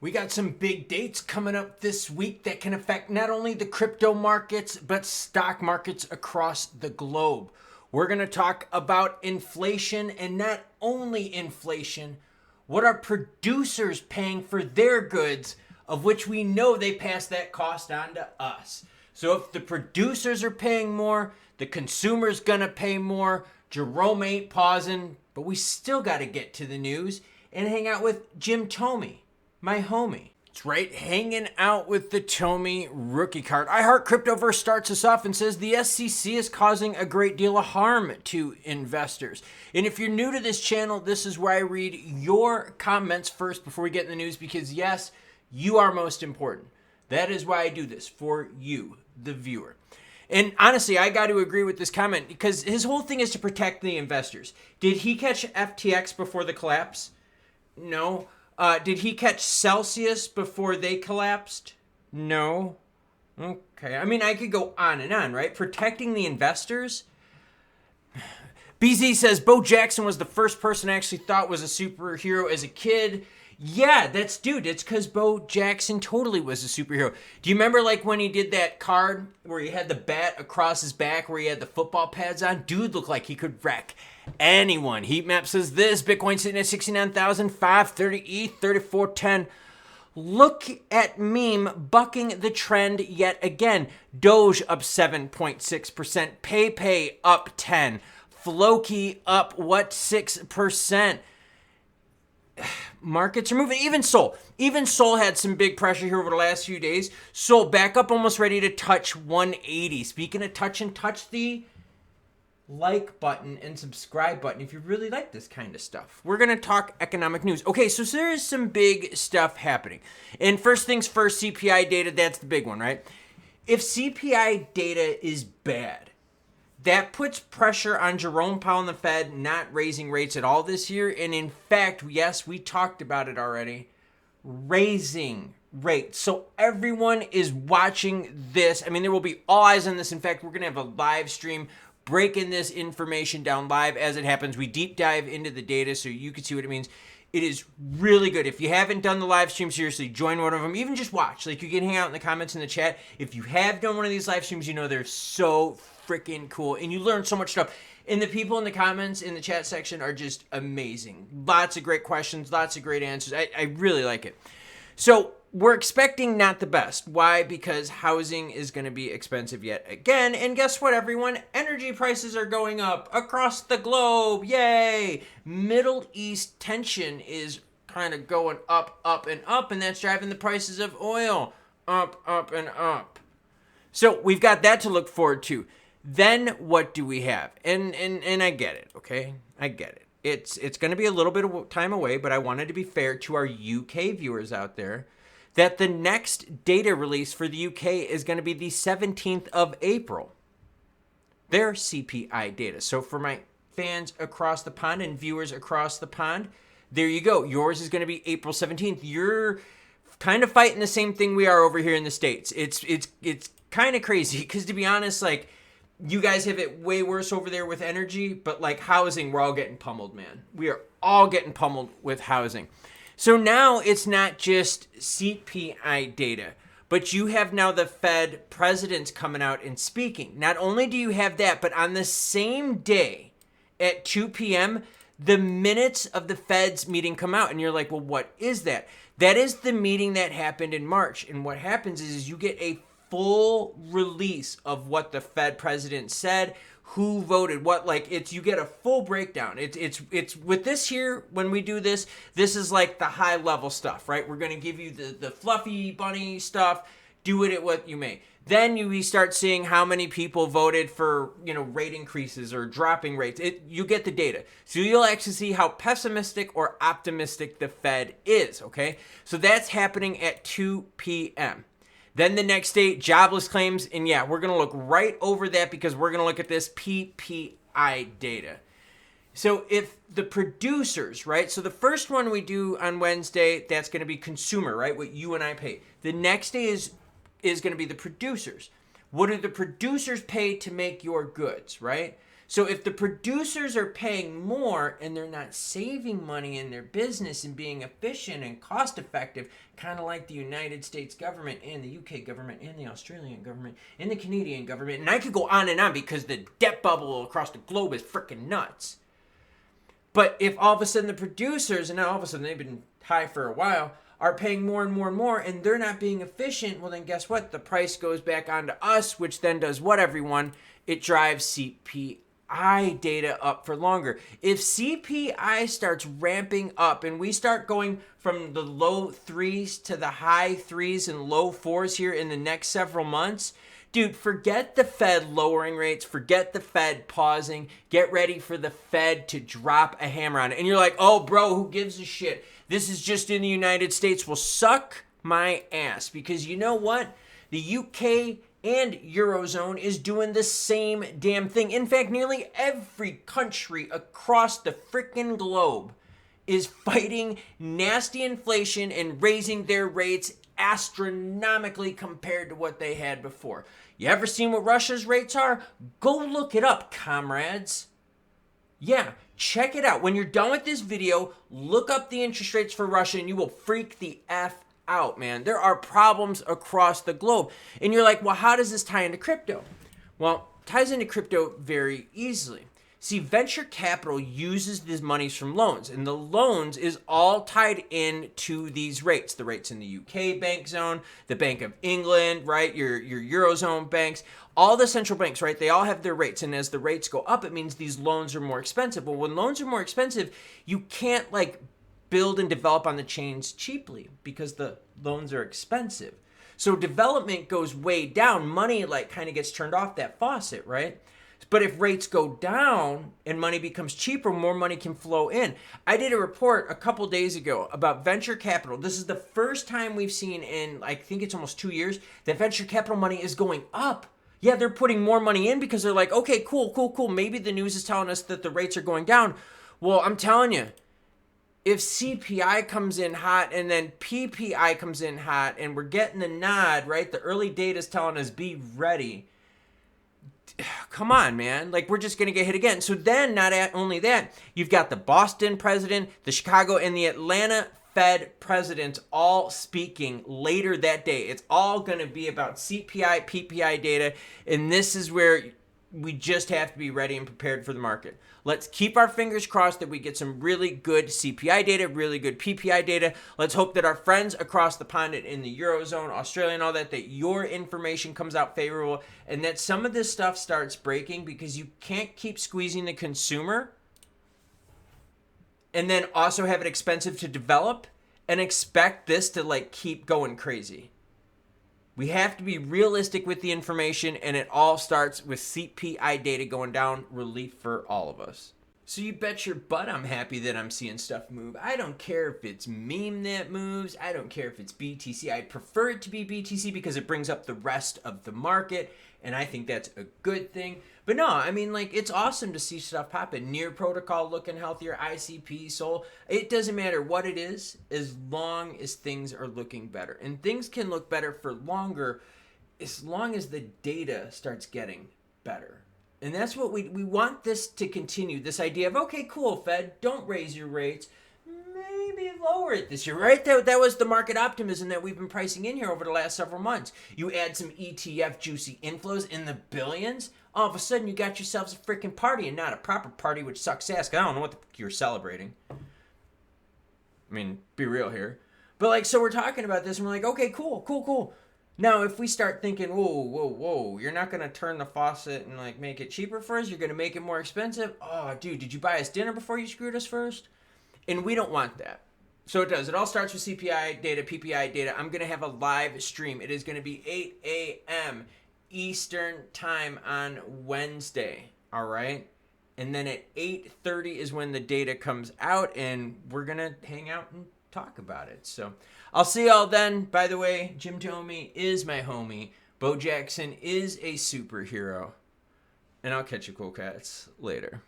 We got some big dates coming up this week that can affect not only the crypto markets, but stock markets across the globe. We're going to talk about inflation, and not only inflation, what are producers paying for their goods, of which we know they pass that cost on to us. So if the producers are paying more, the consumer's going to pay more. Jerome ain't pausing, but we still got to get to the news and hang out with Jim Thome, my homie. That's right, hanging out with the Thome rookie card. iHeart Cryptoverse starts us off and says the SEC is causing a great deal of harm to investors. And if you're new to this channel, this is where I read your comments first before we get in the news, because yes, you are most important. That is why I do this, for you, the viewer. And honestly, I got to agree with this comment because his whole thing is to protect the investors. Did he catch FTX before the collapse? No. Did he catch Celsius before they collapsed? No. Okay. I mean, I could go on and on, right? Protecting the investors. BZ says Bo Jackson was the first person I actually thought was a superhero as a kid. Yeah, it's because Bo Jackson totally was a superhero. Do you remember like when he did that card where he had the bat across his back where he had the football pads on? Dude looked like he could wreck anyone. Heatmap says this, Bitcoin sitting at 69,530 ETH, 3410. Look at meme bucking the trend yet again. Doge up 7.6%, PayPay up 10, Floki up 6%. Markets are moving. Even Sol had some big pressure here over the last few days. Sol back up, almost ready to touch 180. Speaking of touch the like button and subscribe button if you really like this kind of stuff. We're going to talk economic news. Okay, so there is some big stuff happening. And first things first, CPI data, that's the big one, right? If CPI data is bad, that puts pressure on Jerome Powell and the Fed not raising rates at all this year. And in fact, yes, we talked about it already, raising rates. So everyone is watching this. I mean, there will be all eyes on this. In fact, we're going to have a live stream breaking this information down live as it happens. We deep dive into the data so you can see what it means. It is really good. If you haven't done the live stream, seriously, join one of them. Even just watch. Like, you can hang out in the comments in the chat. If you have done one of these live streams, you know they're so freaking cool. And you learn so much stuff. And the people in the comments in the chat section are just amazing. Lots of great questions. Lots of great answers. I really like it. So we're expecting not the best. Why? Because housing is going to be expensive yet again. And guess what, everyone? Energy prices are going up across the globe. Yay! Middle East tension is kind of going up, and up. And that's driving the prices of oil up, and up. So we've got that to look forward to. Then what do we have? And I get it, okay? I get it. It's going to be a little bit of time away, but I wanted to be fair to our UK viewers out there that the next data release for the UK is going to be the 17th of April. Their CPI data. So for my fans across the pond and viewers across the pond, there you go. Yours is going to be April 17th. You're kind of fighting the same thing we are over here in the States. It's kind of crazy because, to be honest, like, you guys have it way worse over there with energy, but like housing, we're all getting pummeled, man. We are all getting pummeled with housing. So now it's not just CPI data, but you have now the Fed presidents coming out and speaking. Not only do you have that, but on the same day at 2 p.m., the minutes of the Fed's meeting come out. And you're like, well, what is that? That is the meeting that happened in March. And what happens is you get a full release of what the Fed president said, who voted what. Like, it's, you get a full breakdown. It's with this here, when we do this is like the high level stuff, right? We're going to give you the fluffy bunny stuff. Do it at what you may. Then we start seeing how many people voted for, rate increases or dropping rates. You get the data. So you'll actually see how pessimistic or optimistic the Fed is, okay? So that's happening at 2 p.m. Then the next day, jobless claims. And yeah, we're going to look right over that because we're going to look at this PPI data. So if the producers, right? So the first one we do on Wednesday, that's going to be consumer, right? What you and I pay. The next day is going to be the producers. What do the producers pay to make your goods, right? So if the producers are paying more and they're not saving money in their business and being efficient and cost effective, kind of like the United States government and the UK government and the Australian government and the Canadian government, and I could go on and on because the debt bubble across the globe is freaking nuts. But if all of a sudden the producers, and now all of a sudden they've been high for a while, are paying more and more and more, and they're not being efficient, well then guess what? The price goes back onto us, which then does what, everyone? It drives CPI data up for longer. If CPI starts ramping up and we start going from the low 3s to the high 3s and low 4s here in the next several months, dude, forget the Fed lowering rates, forget the Fed pausing, get ready for the Fed to drop a hammer on it. And you're like, oh bro, who gives a shit? This is just in the United States. Well, suck my ass, because you know what? The UK and Eurozone is doing the same damn thing. In fact, nearly every country across the freaking globe is fighting nasty inflation and raising their rates astronomically compared to what they had before. You ever seen what Russia's rates are? Go look it up, comrades. Yeah, check it out. When you're done with this video, look up the interest rates for Russia and you will freak the F out, man. There are problems across the globe. And you're like, well, how does this tie into crypto? Well, it ties into crypto very easily. See, venture capital uses these monies from loans, and the loans is all tied into these rates. The rates in the UK bank zone, the Bank of England, right? Your Eurozone banks, all the central banks, right? They all have their rates, and as the rates go up, it means these loans are more expensive. Well, when loans are more expensive, you can't like build and develop on the chains cheaply because the loans are expensive. So development goes way down. Money like kind of gets turned off that faucet, right? But if rates go down and money becomes cheaper, more money can flow in. I did a report a couple days ago about venture capital. This is the first time we've seen in, I think it's almost 2 years, that venture capital money is going up. Yeah, they're putting more money in because they're like, okay, cool. Maybe the news is telling us that the rates are going down. Well, I'm telling you, if CPI comes in hot and then PPI comes in hot and we're getting the nod, right? The early data is telling us be ready. Come on, man. Like, we're just going to get hit again. So then, not only that, you've got the Boston president, the Chicago, and the Atlanta Fed presidents all speaking later that day. It's all going to be about CPI, PPI data, and this is where we just have to be ready and prepared for the market. Let's keep our fingers crossed that we get some really good CPI data, really good PPI data. Let's hope that our friends across the pond in the Eurozone, Australia, and all that your information comes out favorable and that some of this stuff starts breaking, because you can't keep squeezing the consumer and then also have it expensive to develop and expect this to like keep going crazy. We have to be realistic with the information, and it all starts with CPI data going down, relief for all of us. So you bet your butt I'm happy that I'm seeing stuff move. I don't care if it's meme that moves. I don't care if it's BTC. I prefer it to be BTC because it brings up the rest of the market, and I think that's a good thing. But no, I mean, like, it's awesome to see stuff popping. Near protocol looking healthier, ICP, Sol. It doesn't matter what it is as long as things are looking better. And things can look better for longer as long as the data starts getting better. And that's what we want this to continue. This idea of, okay, cool, Fed, don't raise your rates. Maybe lower it this year, right? That was the market optimism that we've been pricing in here over the last several months. You add some ETF juicy inflows in the billions, all of a sudden you got yourselves a freaking party, and not a proper party, which sucks ass. I don't know what you're celebrating. I mean, be real here. But like, so we're talking about this and we're like, okay, cool. Now, if we start thinking, whoa, you're not going to turn the faucet and like make it cheaper for us, you're going to make it more expensive. Oh, dude, did you buy us dinner before you screwed us first? And we don't want that. So it does. It all starts with CPI data, PPI data. I'm going to have a live stream. It is going to be 8 a.m. Eastern time on Wednesday. All right. And then at 8:30 is when the data comes out, and we're going to hang out and talk about it. So I'll see y'all then. By the way, Jim Tomey is my homie. Bo Jackson is a superhero. And I'll catch you cool cats later.